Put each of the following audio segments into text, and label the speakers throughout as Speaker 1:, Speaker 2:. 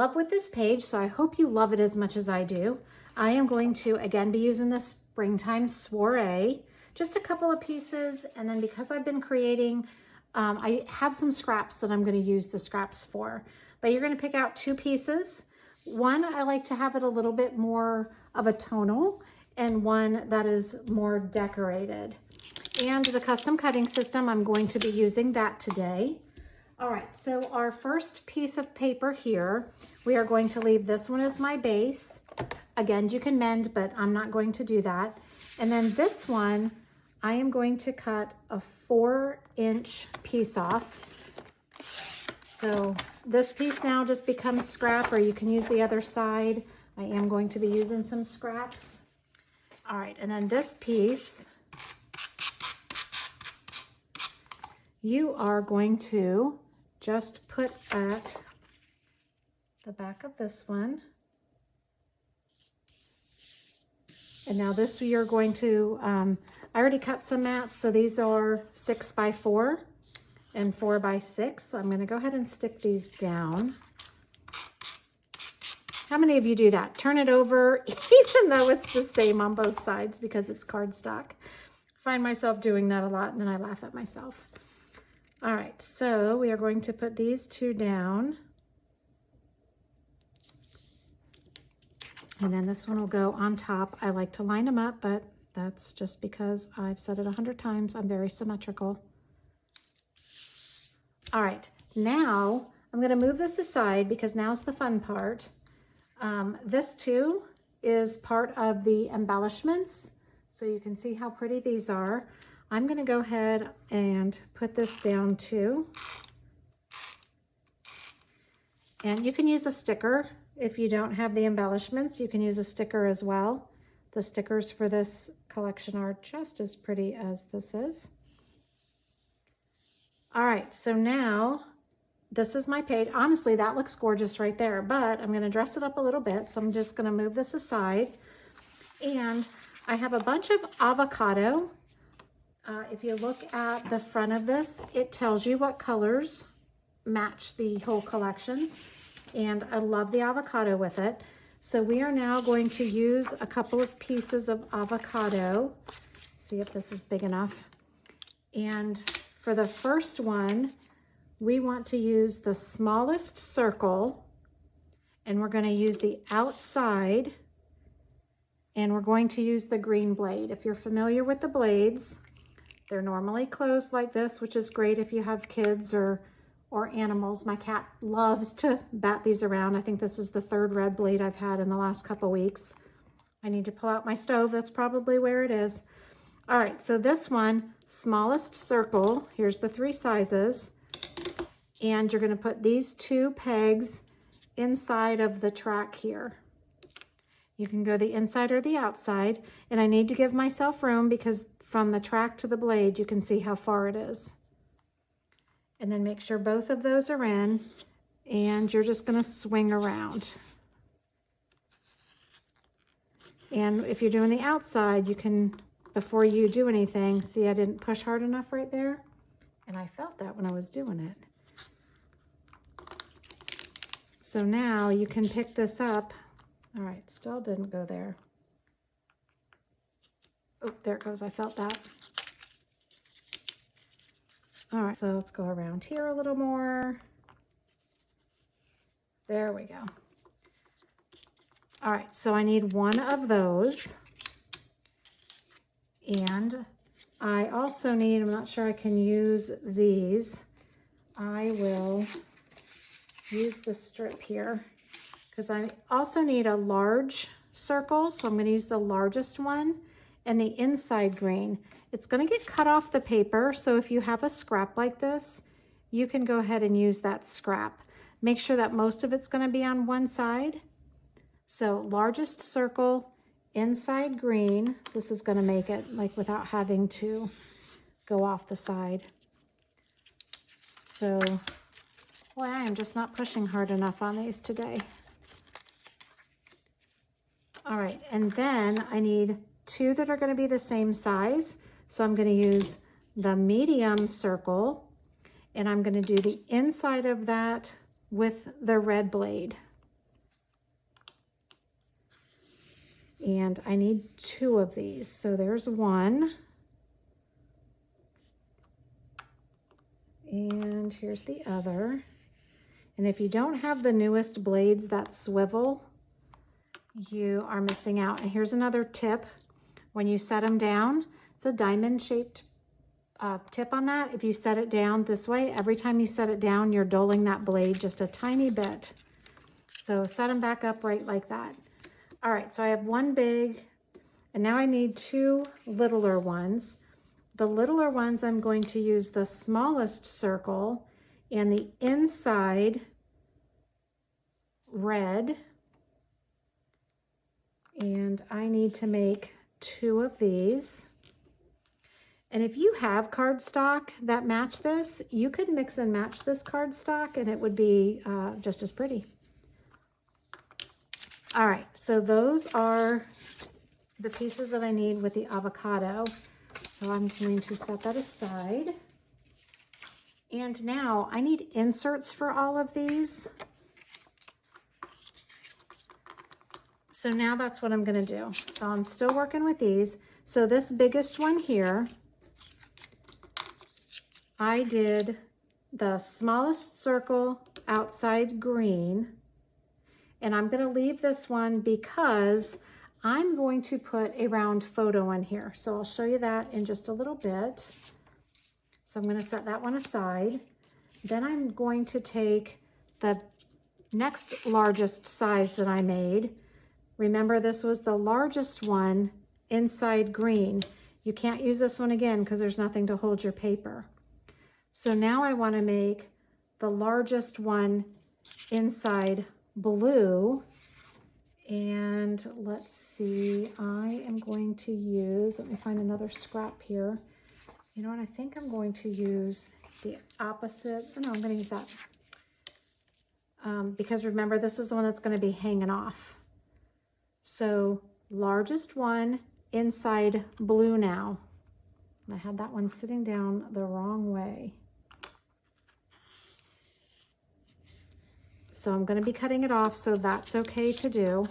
Speaker 1: love with this page, so I hope you love it as much as I do. I am going to, again, be using the Springtime Soiree, just a couple of pieces, and then because I've been creating, I have some scraps that I'm going to use the scraps for. But you're going to pick out 2 pieces. One, I like to have it a little bit more of a tonal, and one that is more decorated. And the custom cutting system, I'm going to be using that today. All right, so our first piece of paper here, we are going to leave this one as my base. Again, you can mend, but I'm not going to do that. And then this one, I am going to cut a 4-inch piece off. So this piece now just becomes scrap, or you can use the other side. I am going to be using some scraps. All right, and then this piece, you are going to just put at the back of this one. And now this we are going to, I already cut some mats, so these are 6 by 4 and 4 by 6. I'm gonna go ahead and stick these down. How many of you do that? Turn it over, even though it's the same on both sides because it's cardstock. I find myself doing that a lot and then I laugh at myself. All right, so we are going to put these 2 down. And then this one will go on top. I like to line them up, but that's just because I've said it 100 times. I'm very symmetrical. All right, now I'm gonna move this aside because now's the fun part. This too is part of the embellishments. So you can see how pretty these are. I'm gonna go ahead and put this down too. And you can use a sticker. If you don't have the embellishments, you can use a sticker as well. The stickers for this collection are just as pretty as this is. All right, so now this is my page. Honestly, that looks gorgeous right there, but I'm gonna dress it up a little bit. So I'm just gonna move this aside. And I have a bunch of avocado. If you look at the front of this, it tells you what colors match the whole collection. And I love the avocado with it. So we are now going to use a couple of pieces of avocado. See if this is big enough. And for the first one, we want to use the smallest circle, and we're going to use the outside, and we're going to use the green blade. If you're familiar with the blades, they're normally closed like this, which is great if you have kids or animals. My cat loves to bat these around. I think this is the 3rd red blade I've had in the last couple weeks. I need to pull out my stove. That's probably where it is. All right, so this one, smallest circle, here's the 3 sizes, and you're gonna put these 2 pegs inside of the track here. You can go the inside or the outside, and I need to give myself room because from the track to the blade, you can see how far it is. And then make sure both of those are in, and you're just gonna swing around. And if you're doing the outside, you can, before you do anything, see I didn't push hard enough right there? And I felt that when I was doing it. So now you can pick this up. All right, still didn't go there. Oh, there it goes, I felt that. All right, so let's go around here a little more. There we go. All right, so I need one of those. And I also need, I'm not sure I can use these. I will use the strip here because I also need a large circle. So I'm going to use the largest one and the inside green. It's going to get cut off the paper. So if you have a scrap like this, you can go ahead and use that scrap. Make sure that most of it's going to be on one side. So largest circle, inside green. This is going to make it like without having to go off the side. So, boy, I am just not pushing hard enough on these today. All right, and then I need 2 that are going to be the same size. So I'm going to use the medium circle, and I'm going to do the inside of that with the red blade. And I need 2 of these. So there's one. And here's the other. And if you don't have the newest blades that swivel, you are missing out. And here's another tip. When you set them down, it's a diamond shaped tip on that. If you set it down this way, every time you set it down, you're dulling that blade just a tiny bit. So set them back up right like that. All right, so I have one big, and now I need 2 littler ones. The littler ones, I'm going to use the smallest circle and the inside red. And I need to make 2 of these. And if you have cardstock that match this, you could mix and match this cardstock and it would be just as pretty. All right, so those are the pieces that I need with the avocado. So I'm going to set that aside. And now I need inserts for all of these. So now that's what I'm gonna do. So I'm still working with these. So this biggest one here, I did the smallest circle outside green, and I'm gonna leave this one because I'm going to put a round photo in here. So I'll show you that in just a little bit. So I'm gonna set that one aside. Then I'm going to take the next largest size that I made. Remember, this was the largest one inside green. You can't use this one again because there's nothing to hold your paper. So now I want to make the largest one inside blue. And let's see, I am going to use, let me find another scrap here. You know what, I think I'm going to use the opposite. Oh, no, I'm going to use that. Because remember, this is the one that's going to be hanging off. So largest one inside blue now. And I had that one sitting down the wrong way. So I'm going to be cutting it off, so that's okay to do.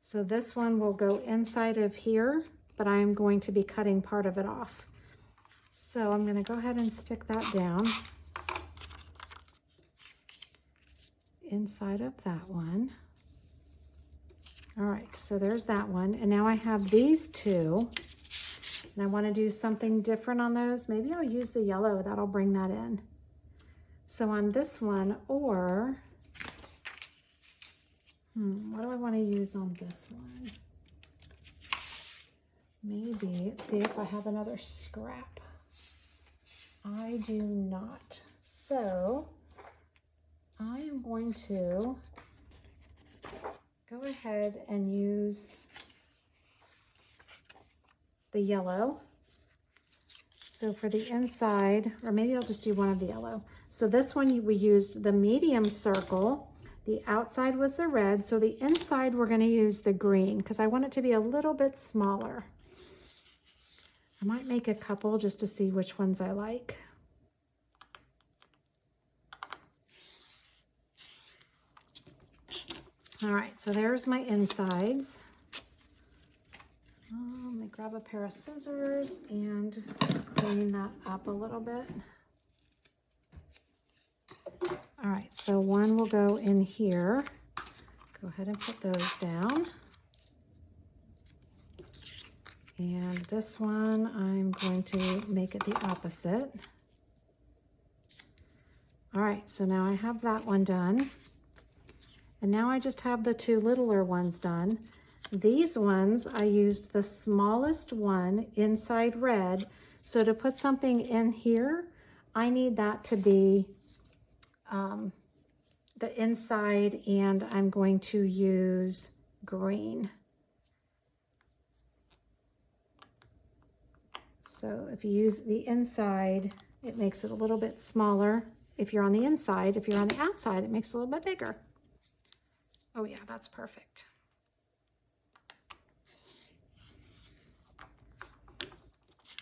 Speaker 1: So this one will go inside of here, but I'm going to be cutting part of it off. So I'm going to go ahead and stick that down inside of that one. All right, so there's that one. And now I have these 2, and I want to do something different on those. Maybe I'll use the yellow, that'll bring that in. So on this one, or, what do I want to use on this one? Maybe, let's see if I have another scrap. I do not. So I am going to go ahead and use the yellow. So for the inside, or maybe I'll just do one of the yellow. So this one we used the medium circle. The outside was the red. So the inside we're going to use the green because I want it to be a little bit smaller. I might make a couple just to see which ones I like. All right, so there's my insides. Let me grab a pair of scissors and clean that up a little bit. All right, so one will go in here. Go ahead and put those down. And this one, I'm going to make it the opposite. All right, so now I have that one done. And now I just have the 2 littler ones done. These ones, I used the smallest one inside red. So to put something in here, I need that to be the inside, and I'm going to use green. So if you use the inside, it makes it a little bit smaller. If you're on the inside, if you're on the outside, it makes it a little bit bigger. Oh yeah, that's perfect.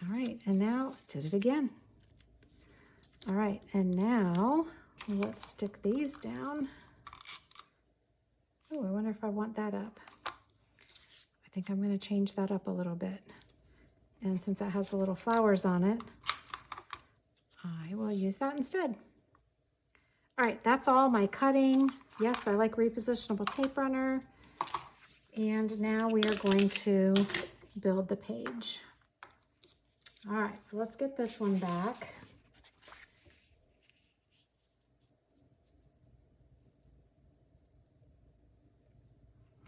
Speaker 1: All right, and now did it again. All right, and now let's stick these down. Oh, I wonder if I want that up. think I'm going to change that up a little bit. And since it has the little flowers on it, I will use that instead. All right, that's all my cutting. Yes, I like repositionable tape runner. And now we are going to build the page. All right, so let's get this one back.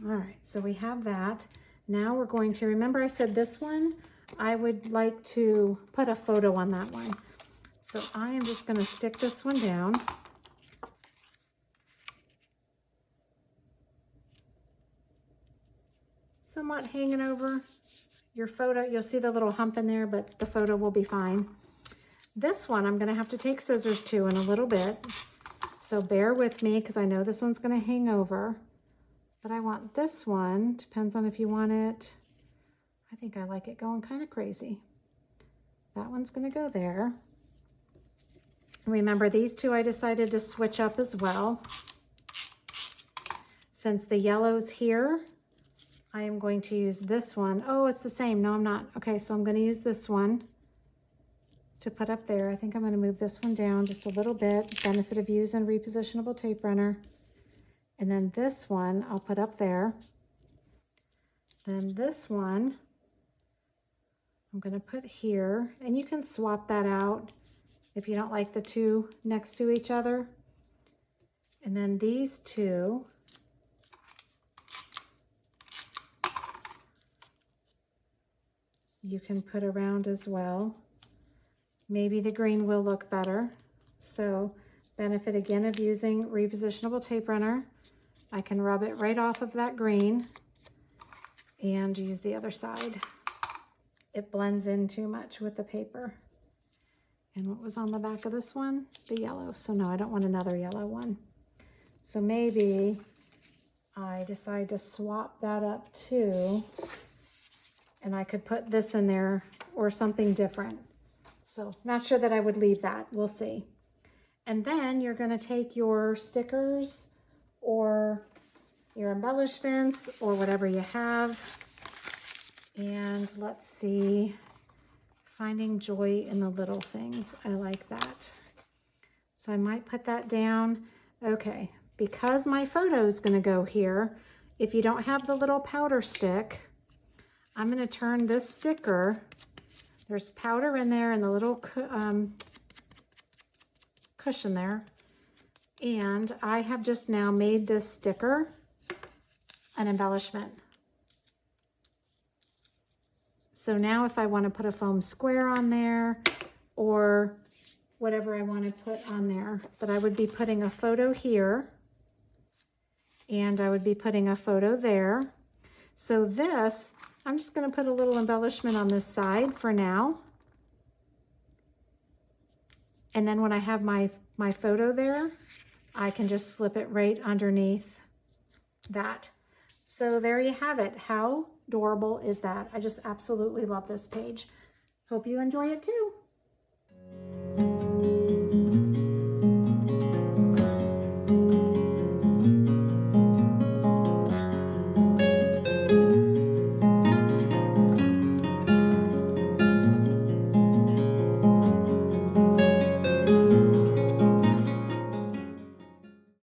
Speaker 1: All right, so we have that. Now we're going to, remember I said this one, I would like to put a photo on that one. So I am just going to stick this one down. Somewhat hanging over your photo. You'll see the little hump in there, but the photo will be fine. This one I'm going to have to take scissors to in a little bit. So bear with me because I know this one's going to hang over. But I want this one, depends on if you want it. I think I like it going kind of crazy. That one's going to go there. Remember, these two I decided to switch up as well. Since the yellow's here, I am going to use this one. Oh, it's the same. No, I'm not. Okay, so I'm going to use this one to put up there. I think I'm going to move this one down just a little bit. Benefit of using repositionable tape runner. And then this one I'll put up there. Then this one I'm going to put here. And you can swap that out if you don't like the two next to each other. And then these two you can put around as well. Maybe the green will look better. So benefit again of using repositionable tape runner. I can rub it right off of that green and use the other side. It blends in too much with the paper. And what was on the back of this one? The yellow. So no, I don't want another yellow one. So maybe I decide to swap that up too. And I could put this in there or something different. So not sure that I would leave that. We'll see. And then you're going to take your stickers or your embellishments or whatever you have. And let's see, finding joy in the little things. I like that. So I might put that down. Okay, because my photo is going to go here, if you don't have the little powder stick, I'm going to turn this sticker. There's powder in there and the little cushion there. And I have just now made this sticker an embellishment. So now if I want to put a foam square on there or whatever I want to put on there, but I would be putting a photo here and I would be putting a photo there. So this, I'm just going to put a little embellishment on this side for now. And then when I have my photo there, I can just slip it right underneath that. So there you have it. How adorable is that? I just absolutely love this page. Hope you enjoy it too.